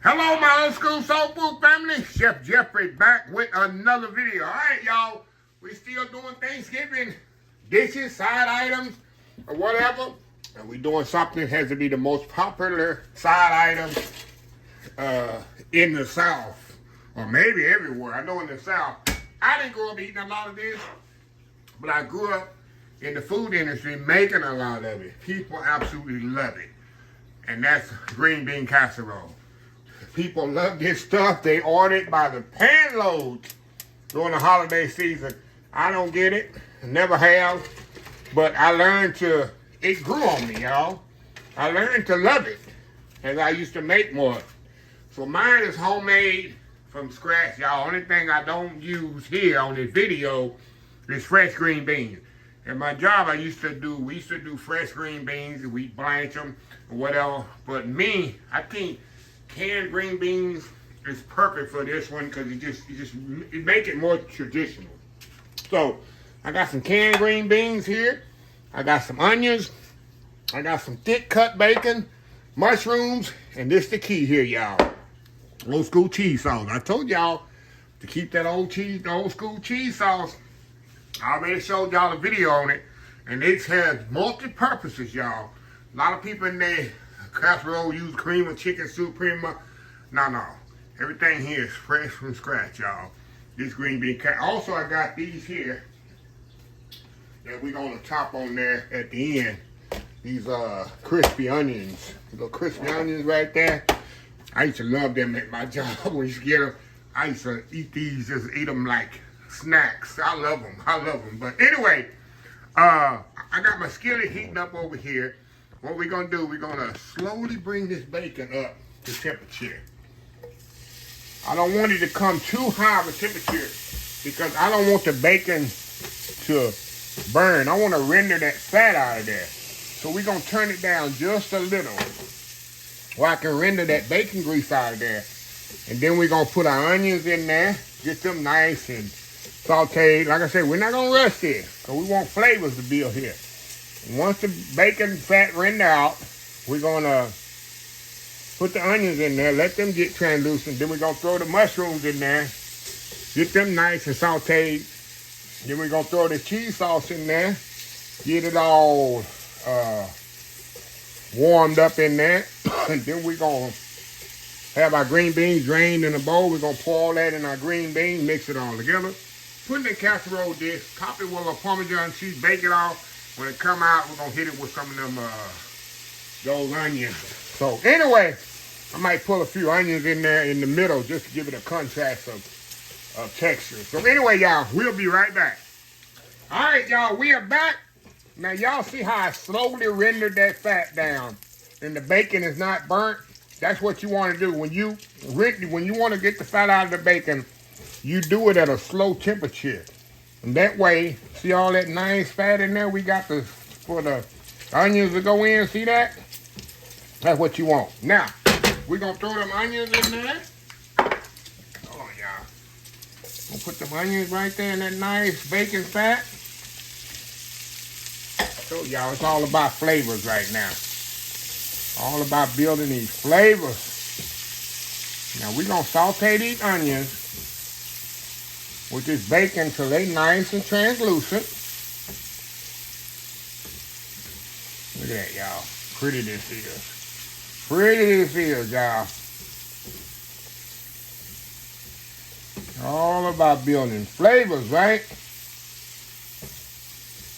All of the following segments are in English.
Hello, my old school soul food family. Chef Jeffrey back with another video. All right, y'all. We still doing Thanksgiving dishes, side items, or whatever. And we doing something that has to be the most popular side item in the South. Or maybe everywhere. I know in the South. I didn't grow up eating a lot of this. But I grew up in the food industry making a lot of it. People absolutely love it. And that's green bean casserole. People love this stuff. They order it by the pan loads during the holiday season. I don't get it. Never have. But I learned to, it grew on me, y'all. I learned to love it as I used to make more. So mine is homemade from scratch, y'all. Only thing I don't use here on this video is fresh green beans. At my job, we used to do fresh green beans, and we blanch them or whatever. But me, I think canned green beans is perfect for this one because it make it more traditional. So I got some canned green beans here. I got some onions. I got some thick cut bacon, mushrooms, and this the key here, y'all. Old school cheese sauce. I told y'all to keep that old school cheese sauce. I already showed y'all a video on it, and it has multi-purposes, y'all. A lot of people in their casserole use cream or chicken soup, No. Everything here is fresh from scratch, y'all. This green bean also, I got these here that we're going to top on there at the end. These crispy onions. Little crispy onions right there. I used to love them at my job when we used to get them. I used to eat these, just eat them like snacks. I love them. But anyway, I got my skillet heating up over here. What we're going to do, we're going to slowly bring this bacon up to temperature. I don't want it to come too high of a temperature because I don't want the bacon to burn. I want to render that fat out of there. So we're going to turn it down just a little where I can render that bacon grease out of there. And then we're going to put our onions in there, get them nice and sauteed. Like I said, we're not going to rush this because we want flavors to build here. And once the bacon fat render out, we're going to put the onions in there, let them get translucent. Then we're going to throw the mushrooms in there, get them nice and sauteed. Then we're going to throw the cheese sauce in there, get it all warmed up in there. And then we're going to have our green beans drained in a bowl. We're going to pour all that in our green beans, mix it all together. Put it in a casserole dish, top it with a Parmesan cheese, bake it off. When it come out, we're going to hit it with some of them, those onions. So anyway, I might pull a few onions in there in the middle just to give it a contrast of texture. So anyway, y'all, we'll be right back. All right, y'all, we are back. Now, y'all see how I slowly rendered that fat down and the bacon is not burnt? That's what you want to do. When you want to get the fat out of the bacon, you do it at a slow temperature. And that way, see all that nice fat in there? We got for the onions to go in, see that? That's what you want. Now, we're going to throw them onions in there. Hold on, y'all. We'll put them onions right there in that nice bacon fat. So, y'all, it's all about flavors right now. All about building these flavors. Now, we're going to saute these onions with this bacon till they nice and translucent. Look at that, y'all. Pretty this is. Pretty this is, y'all. All about building flavors, right?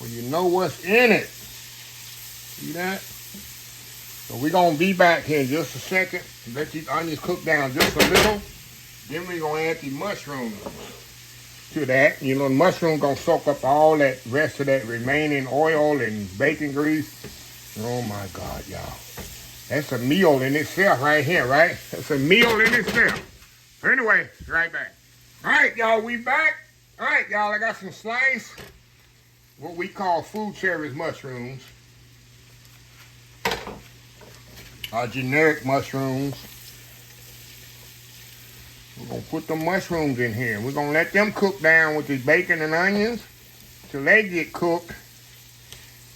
Well, you know what's in it. See that? So we're going to be back here in just a second. Let these onions cook down just a little. Then we're going to add the mushrooms to that. You know, the mushroom going to soak up all that rest of that remaining oil and bacon grease. Oh, my God, y'all. That's a meal in itself right here, right? That's a meal in itself. So anyway, right back. All right, y'all, we back. All right, y'all, I got some sliced, what we call food service mushrooms. Generic mushrooms. We're going to put the mushrooms in here. We're going to let them cook down with the bacon and onions till they get cooked.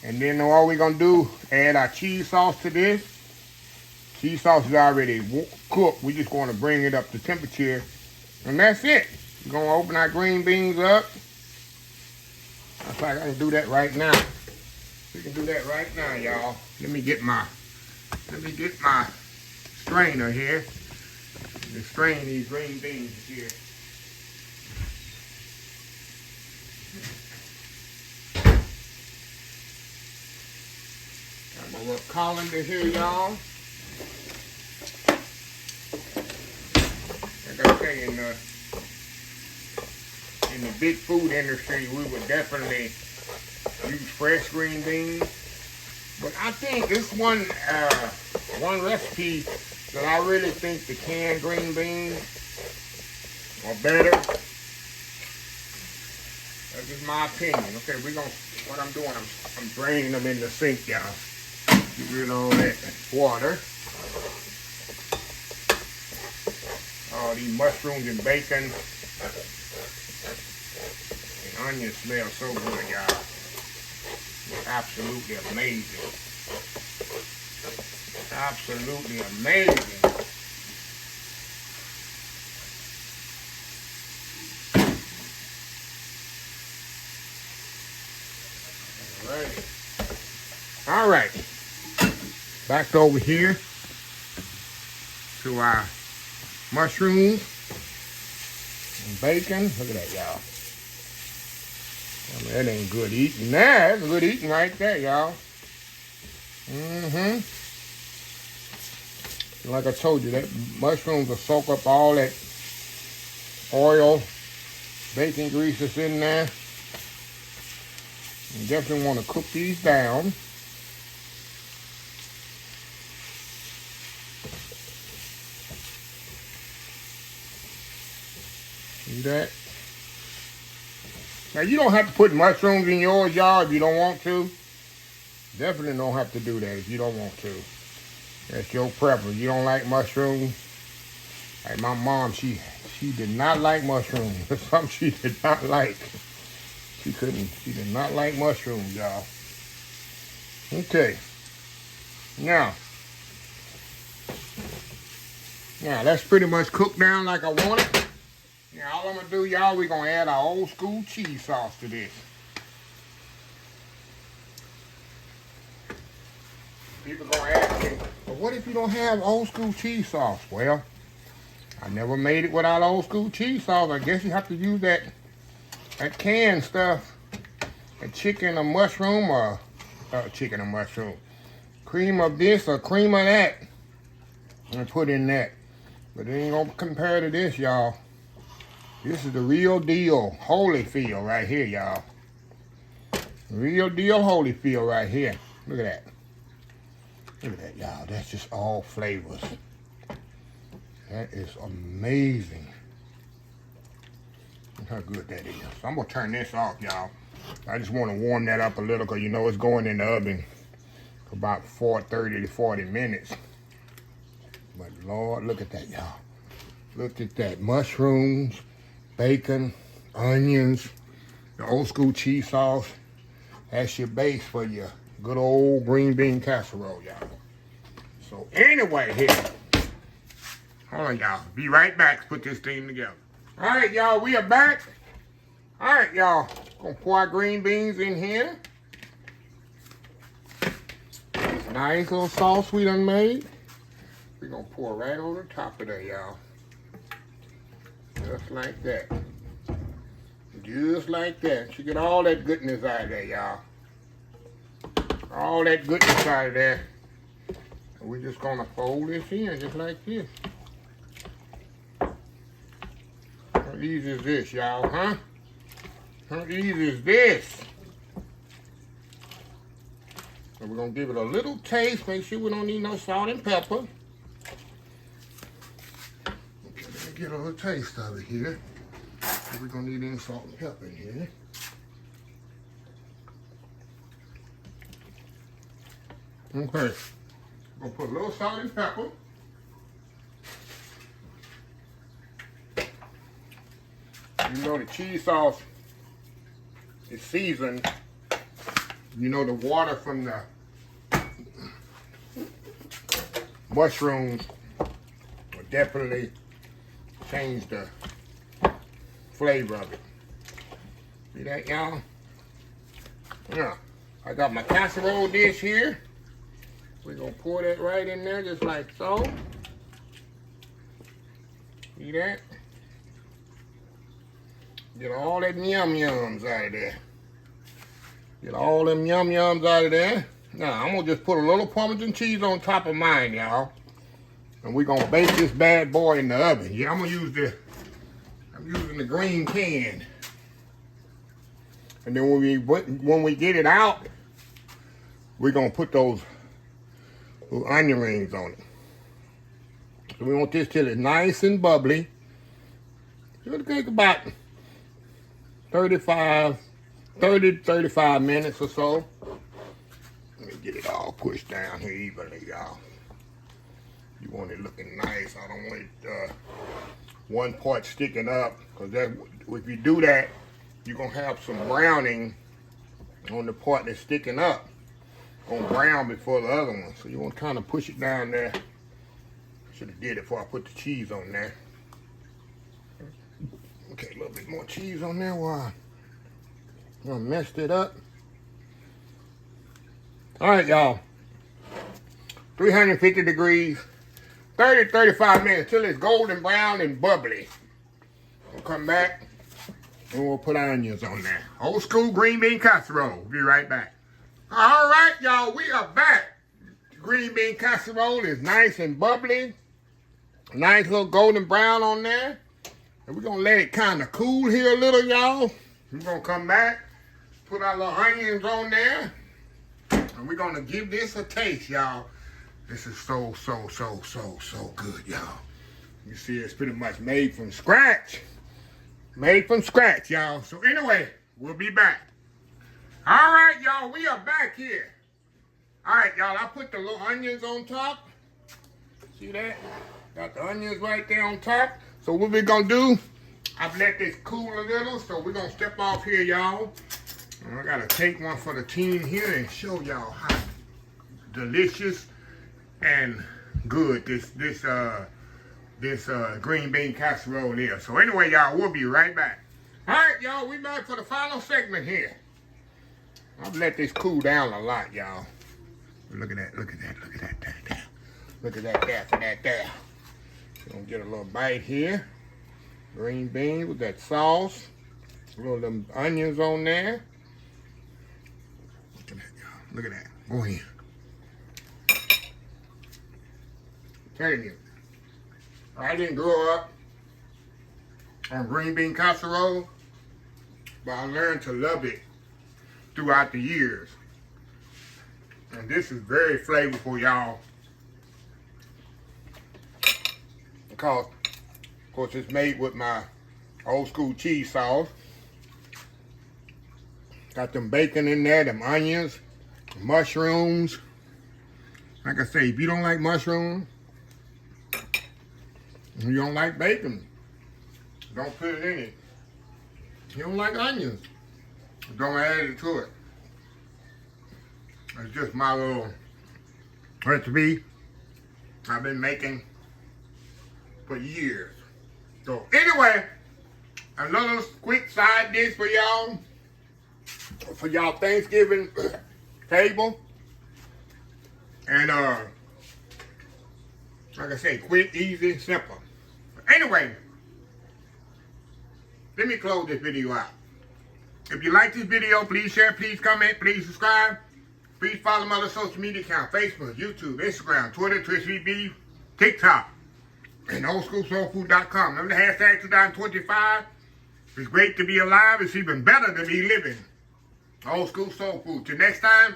And then all we're going to do, add our cheese sauce to this. Cheese sauce is already cooked. We're just going to bring it up to temperature. And that's it. We're going to open our green beans up. I think I can do that right now. We can do that right now, y'all. Let me get my strainer here. To strain these green beans here. Got my little colander here, y'all. Like I say, in the big food industry, we would definitely use fresh green beans. But I think this one recipe that I really think the canned green beans are better. That's just my opinion. Okay, what I'm doing, I'm draining them in the sink, y'all. Get rid of all that water. All these mushrooms and bacon and onions smell so good, y'all. It's absolutely amazing. Absolutely amazing. All right. Back over here to our mushrooms and bacon. Look at that, y'all. I mean, that ain't good eating. That's good eating right there, y'all. Like I told you, that mushrooms will soak up all that oil, bacon grease that's in there. You definitely want to cook these down. See that? Now, you don't have to put mushrooms in yours, y'all, if you don't want to. Definitely don't have to do that if you don't want to. That's your preference. You don't like mushrooms. Like my mom, she did not like mushrooms. That's something she did not like. She did not like mushrooms, y'all. Okay. Now, that's pretty much cooked down like I want it. Now, all I'm going to do, y'all, we're going to add our old school cheese sauce to this. People going to ask me, but what if you don't have old school cheese sauce? Well, I never made it without old school cheese sauce. I guess you have to use that canned stuff. A chicken or mushroom or chicken or mushroom. Cream of this or cream of that. And put in that. But it ain't going to compare to this, y'all. This is the real deal Holyfield right here, y'all. Real deal Holyfield right here. Look at that. Look at that, y'all. That's just all flavors. That is amazing. Look how good that is. So I'm going to turn this off, y'all. I just want to warm that up a little because you know it's going in the oven for about 30 to 40 minutes. But Lord, look at that, y'all. Look at that. Mushrooms, bacon, onions, the old school cheese sauce. That's your base for your good old green bean casserole, y'all. So anyway, here. Hold on, y'all. Be right back to put this thing together. All right, y'all. We are back. All right, y'all. Gonna pour our green beans in here. This nice little sauce we done made. We're gonna pour right over the top of that, y'all. Just like that. Just like that. You get all that goodness out of there, y'all. All that goodness out of there. And we're just gonna fold this in just like this. How easy is this, y'all, huh? How easy is this? So we're gonna give it a little taste. Make sure we don't need no salt and pepper. Okay, let me get a little taste of it here. We're gonna need any salt and pepper in here. Okay, I'm gonna put a little salt and pepper. You know the cheese sauce is seasoned. You know the water from mushrooms will definitely change the flavor of it. See that, y'all? Yeah. I got my casserole dish here. We're gonna pour that right in there just like so. See that? Get all them yum-yums out of there. Get all them yum-yums out of there. Now, I'm gonna just put a little Parmesan cheese on top of mine, y'all. And we're gonna bake this bad boy in the oven. Yeah, I'm using the green can. And then when we get it out, we're gonna put those little onion rings on it. So we want this till it's nice and bubbly. It'll take about 30 to 35 minutes or so. Let me get it all pushed down here evenly, y'all. You want it looking nice. I don't want it one part sticking up, because if you do that, you're gonna have some browning on the part that's sticking up. Gonna brown before the other one. So you want to kind of push it down there. Should have did it before I put the cheese on there. Okay, a little bit more cheese on there. Wow. I messed it up. All right, y'all. 350 degrees, 30 to 35 minutes till it's golden brown and bubbly. We'll come back and we'll put onions on there. Old school green bean casserole. We'll be right back. All right, y'all, we are back. The green bean casserole is nice and bubbly. Nice little golden brown on there. And we're gonna let it kind of cool here a little, y'all. We're gonna come back, put our little onions on there, and we're gonna give this a taste, y'all. This is so good, y'all. You see, it's pretty much made from scratch. Made from scratch, y'all. So anyway, we'll be back. All right, y'all, we are back here. All right, y'all, I put the little onions on top. See that? Got the onions right there on top. So what we're gonna do, I've let this cool a little, so we're gonna step off here, y'all. And I gotta take one for the team here and show y'all how delicious and good this green bean casserole is. So anyway, y'all, we'll be right back. All right, y'all, we back for the final segment here. I've let this cool down a lot, y'all. Look at that, look at that, look at that, there. Look at that, there, for that, there. Gonna get a little bite here. Green beans with that sauce. A little of them onions on there. Look at that, y'all. Look at that. Go ahead. Telling you, I didn't grow up on green bean casserole, but I learned to love it throughout the years. And this is very flavorful, y'all. Because, of course, it's made with my old school cheese sauce. Got them bacon in there, them onions, mushrooms. Like I say, if you don't like mushrooms, you don't like bacon, don't put it in it. If you don't like onions, don't add it to it. It's just my little recipe I've been making for years. So anyway, another quick side dish for y'all Thanksgiving table. And like I say, quick, easy, simple. But anyway, let me close this video out. If you like this video, please share, please comment, please subscribe. Please follow my other social media account: Facebook, YouTube, Instagram, Twitter, Twitch, TikTok, and oldschoolsoulfood.com. Remember the hashtag 2025? It's great to be alive. It's even better to be living. Old School Soul Food. Till next time,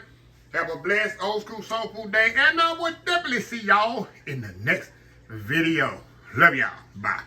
have a blessed Old School Soul Food day. And I will definitely see y'all in the next video. Love y'all. Bye.